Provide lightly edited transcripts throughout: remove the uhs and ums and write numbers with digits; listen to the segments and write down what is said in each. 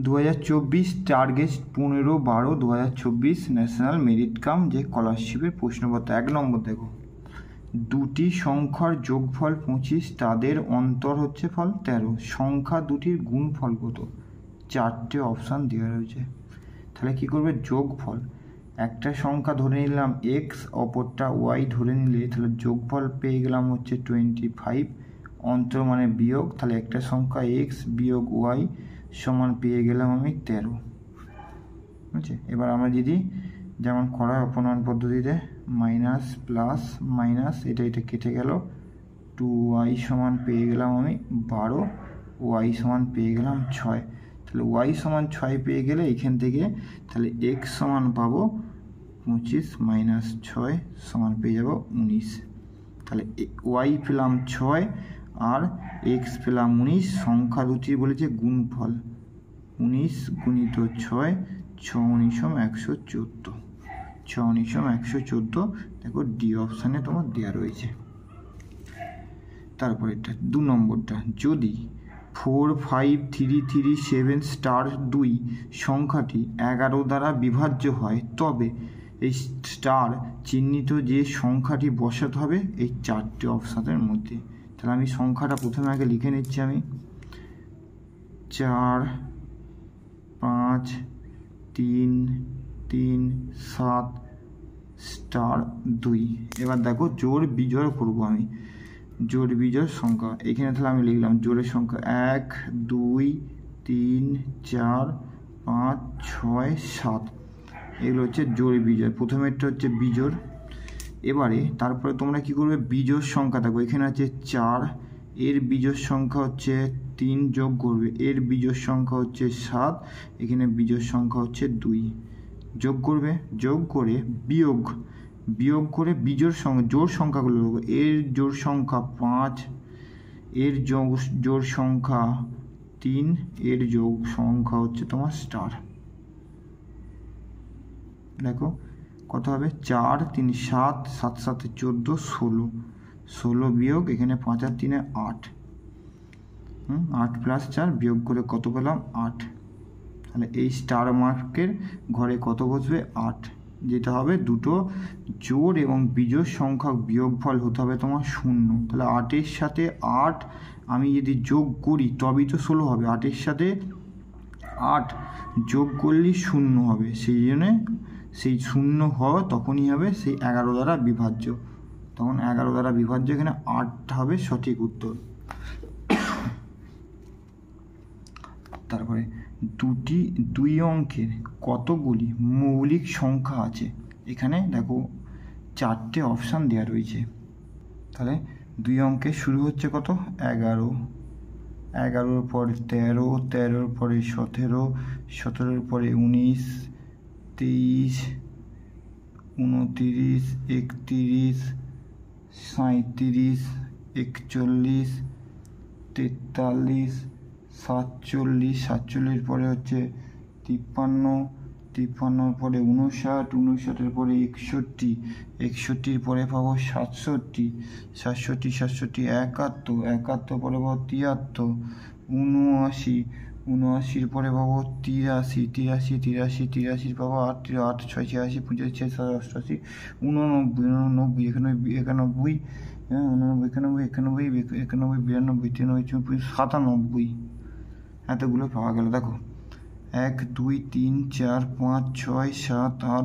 2024 target 15/12/2024 national merit cum যে স্কলারশিপের প্রশ্নপত্র। 1 নম্বর দেখো, দুটি সংখ্যার যোগফল 25, তাদের অন্তর হচ্ছে ফল 13, সংখ্যা দুটির গুণফল কত? 4টে অপশান দেওয়া রয়েছে। তাহলে কি করবে? যোগফল, একটা সংখ্যা ধরে নিলাম এক্স, অপরটা ওয়াই ধরে নিলে তাহলে যোগফল পেয়ে গেলাম হচ্ছে 25, অন্তর মানে বিয়োগ, তাহলে একটা সংখ্যা এক্স বিয়োগ ওয়াই সমান পেয়ে গেলাম আমি 13। বুঝছে? এবার আমরা যদি যেমন করা হয় অপনয়ন পদ্ধতিতে মাইনাস প্লাস মাইনাস, এটা কেটে গেল, 2y সমান পেয়ে গেলাম আমি 12, ওয়াই সমান পেয়ে গেলাম 6। তাহলে ওয়াই সমান 6 পেয়ে গেলে এখান থেকে তাহলে এক্স সমান পাবো 25 মাইনাস 6 সমান পেয়ে যাব 19। তাহলে ওয়াই পেলাম 6 আর এক্স পেলাম 19, সংখ্যা দুটি বলেছে গুণফল 19 গুণিত 6, 6 × 114, 6 × 114। দেখো ডি অপশানে তোমার দেওয়া রয়েছে। তারপর এটা 2 নম্বরটা, যদি 45337*2 সংখ্যাটি 11 দ্বারা বিভাজ্য হয় তবে এই স্টার চিহ্নিত যে সংখ্যাটি বসাতে হবে এই 4টে অপশানের মধ্যে। তাহলে আমি সংখ্যাটা প্রথমে আগে লিখে নিচ্ছি আমি, 4 5 3 3 7 *2। এবার দেখো জোড় বিজোড় করবো আমি, জোড় বিজোড় সংখ্যা এখানে তাহলে আমি লিখলাম জোড়ের সংখ্যা 1 2 3 4 5 6 7, এগুলো হচ্ছে জোড় বিজোড়। প্রথমেরটা হচ্ছে বিজোড়। এবারে তারপরে তোমরা কি করবে? বিজোড় সংখ্যা দেখো এখানে আছে 4, এর বিজোড় সংখ্যা হচ্ছে 3 যোগ করবে, এর বিজোড় সংখ্যা হচ্ছে 7, এখানে বিজোড় সংখ্যা হচ্ছে 2, যোগ করবে, যোগ করে বিয়োগ, বিয়োগ করে বিজোড় সংখ্যা জোড় সংখ্যাগুলো দেবো। এর জোড় সংখ্যা 5, এর জোড় সংখ্যা 3, এর যোগ সংখ্যা হচ্ছে তোমার স্টার। দেখো কত হবে? 4 3 7, 7 7 14, 16, 16 বিয়োগ এখানে 5 আর 3 8, 8 প্লাস 4 বিয়োগ করে কত পেলাম? 8। তাহলে এই স্টার মার্কের ঘরে কত বসবে? 8, যেটা হবে দুটো জোড় এবং বিজোড় সংখ্যা বিয়োগফল হতে হবে তোমার 0। তাহলে 8-এর সাথে 8 আমি যদি যোগ করি তবেই তো 16 হবে, 8-এর সাথে 8 যোগ করলেই 0 হবে, সেই জন্যে সেই 0 হওয়া তখনই হবে সেই 11 দ্বারা বিভাজ্য, তখন 11 দ্বারা বিভাজ্য, এখানে 8 হবে সঠিক উত্তর। তারপরে দুই অঙ্কের কতগুলি মৌলিক সংখ্যা আছে? এখানে দেখো 4টে অপশান দেওয়া রয়েছে। তাহলে 2 অঙ্কের শুরু হচ্ছে কত? 11, 11-র পরে 13, 13-র পরে 17, 17-র পরে 19, 23, 29, 31, 37, 41, 43, 47, 47-এর পরে হচ্ছে 53, 53-র পরে 59, 59-এর পরে 61, 61-র পরে পাবো 67, 67, 67, 71, 71 পরে পাবো 73, 79, 79-র পরে পাবো 83, 83, 83, 83 পাবো 8, 8 6 86, 85, 86, 88, 89, 89, 91, 91, 91, 91, 92, 93, 94, 97, এতগুলো পাওয়া গেল। দেখো 1 2 3 4 5 6 7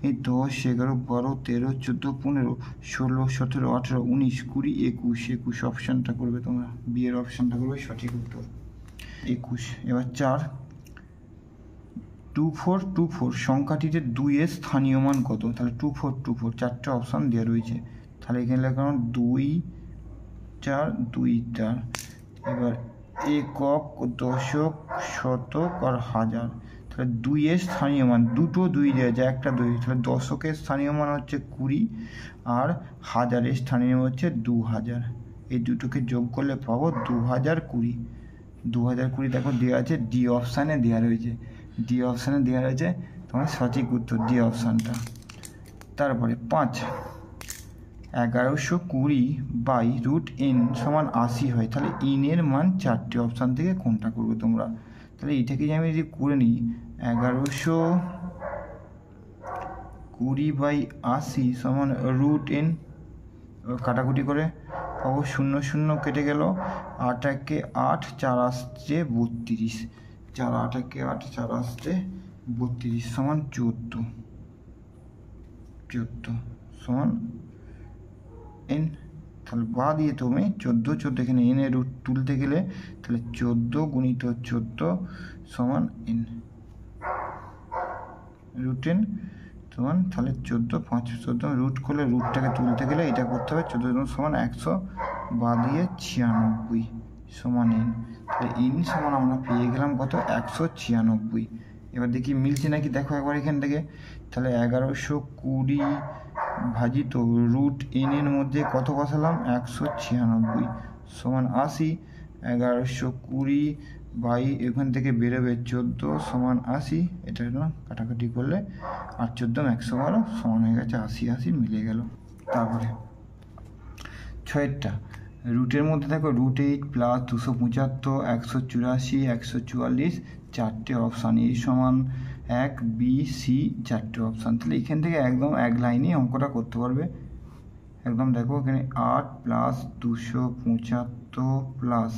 8 10 11 12 13 14 15 16 17 18 19 20 21 অপশানটা করবে তোমরা, বিয়ের অপশানটা করবে সঠিক উত্তর 21। এবার 4 2424 সংখ্যাটিতে 2-এর স্থানীয় মান কত? তাহলে 2424 4টে অপশান দেওয়া রয়েছে। তাহলে এখানে লেখানো 2 4 2 4। এবার একক, দশক, শতক আর হাজার। তাহলে 2-এর স্থানীয় মান, দুটো 2 দেওয়া যায়, একটা 2। তাহলে দশকের স্থানীয় মান হচ্ছে 20 আর হাজারের স্থানীয় মান হচ্ছে 2000। এই দুটোকে যোগ করলে পাবো 2020। 2020 দেখো দেওয়া আছে, ডি অপশানে দেওয়া রয়েছে, ডি অপশানে দেওয়া রয়েছে তোমার সঠিক উত্তর ডি অপশানটা। তারপরে 5 1120/√n = 80 হয়, তাহলে n এর মান 4টে অপশান থেকে কোনটা করবে তোমরা? তাহলে এইটাকে আমি যদি করে নিই 1120/80 সমান √n, কাটাকুটি করে পাবো 0 0 কেটে গেল, 8 একে 8, 4 আসছে 32, 4 8 একে 8, 4 আসছে 32 সমান 14 সমান n। তাহলে বা দিয়ে তুমি 14 এখানে n এর রুট তুলতে গেলে তাহলে 14 গুণিত 14 সমান n, √n সমান তাহলে 14 5 14 রুট করলে রুটটাকে তুলতে গেলে এটা করতে হবে 14 সমান 100 বা দিয়ে 96 সমান n। তাহলে n সমান আমরা পেয়ে গেলাম কত 196। এবার দেখি মিলছে নাকি দেখো একবার এখান থেকে। তাহলে 1120 ভাজিত √n এর মধ্যে কত বসালাম 196 সমান 80, 1120 বাই এখান থেকে বেরোবে 14 সমান 80, এটা না কাটাকাটি করলে 8 14 112 সমান হয়ে গেছে 80 80 মিলে গেল। তারপরে 6টা রুটের মধ্যে দেখো √8 প্লাস 275 184 144 চারটে অপশান, এই সমান 1 B C চারটে অপশান। তাহলে এখান থেকে একদম এক লাইনে অঙ্কটা করতে পারবে একদম। দেখো এখানে 8 প্লাস 275 প্লাস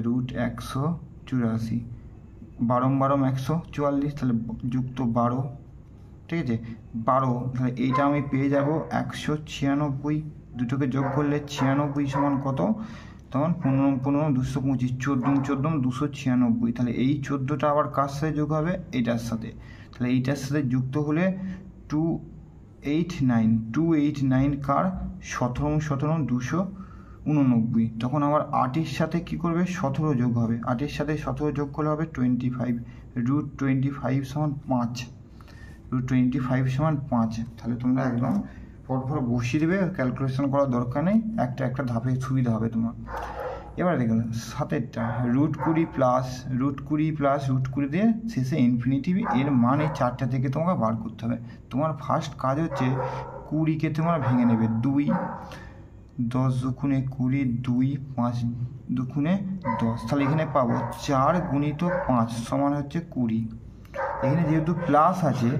√184 12 144, তাহলে যুক্ত 12, ঠিক আছে 12। তাহলে এইটা আমি পেয়ে যাব 196, দুটোকে যোগ করলে 96 সমান কত তখন 15 15 225, 14 14 296। তাহলে এই 14টা আবার কার সাথে যোগ হবে এইটার সাথে, তাহলে এইটার সাথে যুক্ত হলে 289 কার 17 17 289, তখন আবার 8-এর সাথে কি করবে 17 যোগ হবে, 8-এর সাথে 17 যোগ করলে হবে 25, √25 সমান 5, √25 সমান 5। তাহলে তোমরা একদম পরপর বসিয়ে দেবে, ক্যালকুলেশন করার দরকার নেই, একটা একটা ধাপে সুবিধা হবে তোমার। এবার দেখুন 7এরটা √20 প্লাস √20 দিয়ে শেষে ইনফিনিটি, এর মান এই 4টা থেকে তোমাকে বার করতে হবে। তোমার ফার্স্ট কাজ হচ্ছে 20কে তোমার ভেঙে নেবে, 2 10 দুগুণে 20, 2 5 দুগুণে 10, তাহলে এখানে পাবো 4 গুণিত 5 সমান হচ্ছে 20। এখানে যেহেতু প্লাস আছে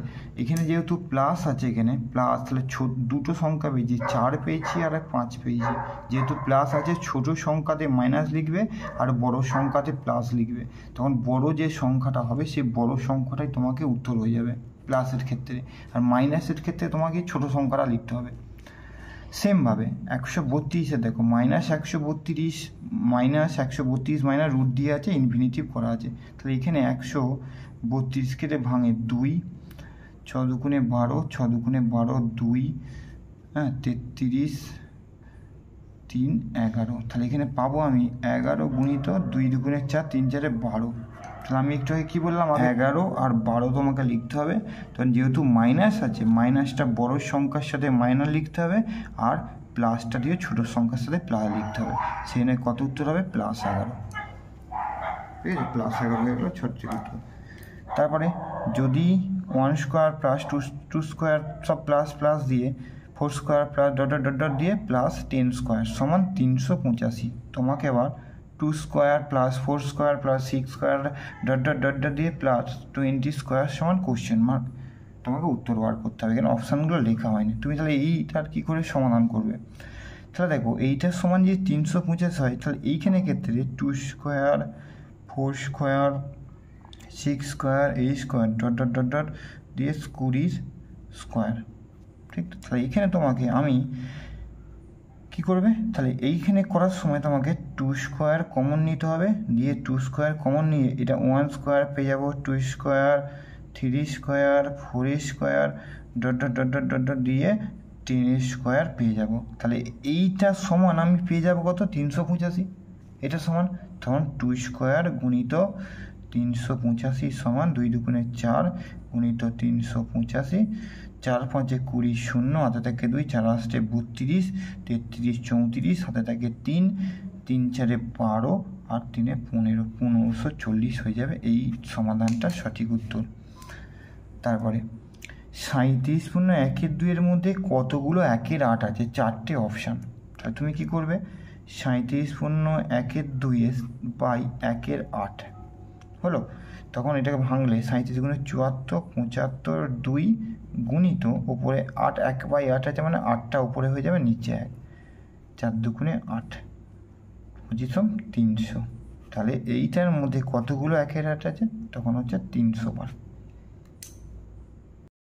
এখানে প্লাস, তাহলে দুটো সংখ্যা পেয়েছি, 4 পেয়েছি আর 5 পেয়েছি। যেহেতু প্লাস আছে ছোট সংখ্যাতে মাইনাস লিখবে আর বড় সংখ্যাতে প্লাস লিখবে, তখন বড় যে সংখ্যাটা হবে সেই বড় সংখ্যাটাই তোমাকে উত্তর হয়ে যাবে প্লাসের ক্ষেত্রে, আর মাইনাসের ক্ষেত্রে তোমাকে ছোট সংখ্যাটা লিখতে হবে। সেমভাবে 132-এ দেখো -132 মাইনাস রুট দিয়ে আছে, ইনফিনিটিভ করা আছে, তাহলে এখানে 132কে ভাঙে 2, 6 দুগুণে 12, 6 দুগুণে 12 2, 33 3 11, তাহলে এখানে পাবো আমি 11 গুণিত 2 দুগুণে 4 3 4 12। তাহলে আমি একটু আগে কী বললাম 11 আর 12 তোমাকে লিখতে হবে, তখন যেহেতু মাইনাস আছে মাইনাসটা বড় সংখ্যার সাথে মাইনাস লিখতে হবে আর প্লাসটা দিয়ে ছোটো সংখ্যার সাথে প্লাস লিখতে হবে, সেখানে কত উত্তর হবে +11, ঠিক আছে +11 হয়ে গেলো ছোট্ট উত্তর। তারপরে যদি 1 স্কোয়ার প্লাস 2 স্কোয়ার সব প্লাস দিয়ে 4 স্কোয়ার প্লাস ডট দিয়ে প্লাস 10 স্কোয়ার সমান 385, তোমাকে আবার 2 square plus 4 square plus 6 square dot দিয়ে প্লাস 20 স্কোয়ার সমান কোশ্চেন মার্ক, তোমাকে উত্তর বার করতে হবে, এখানে অপশানগুলো লেখা হয়নি। তুমি তাহলে এইটার কী করে সমাধান করবে, তাহলে দেখো এইটার সমান যদি 385 হয়, তাহলে এইখানে ক্ষেত্রে 2 square 4 square 6 square 8 square dot দিয়ে 20 স্কোয়ার, ঠিক। তাহলে এইখানে তোমাকে আমি কি করবে, তাহলে এইখানে করার সময় তোমাকে 2 স্কোয়ার কমন নিতে হবে, দিয়ে 2 স্কোয়ার কমন নিয়ে এটা 1 স্কোয়ার পেয়ে যাবো, 2 স্কোয়ার 3 স্কোয়ার 4 স্কোয়ার ডট দিয়ে 10 স্কোয়ার পেয়ে যাব। তাহলে এইটা সমান আমি পেয়ে যাবো কত 385, এটা সমান তখন 2 স্কোয়ার গুণিত 385 সমান 2 দুগুণে 4 গুণিত 385, 4 5 20 0 হাতে থাকে 2, 4 আসছে 32, 33 34 হাতে থাকে 3, 3 4 12 আর 3 15, 1540 হয়ে যাবে এই সমাধানটা সঠিক উত্তর। তারপরে 37 পূর্ণ 1 2 এর মধ্যে কতগুলো 1 8 আছে, 4টে অপশান। তাহলে তুমি কি করবে 37 পূর্ণ 1 2 বাই 1 8 হলো। তখন এটাকে ভাঙলে 37 গুণে 74, 75, 2 গুণিত ওপরে 8, 1/8 আছে মানে 8টা উপরে হয়ে যাবে, নিচে 1, 4 দুগুণে 8, 25 300। তাহলে এইটার মধ্যে কতগুলো 1-এর 8 আছে? তখন হচ্ছে 300 বার।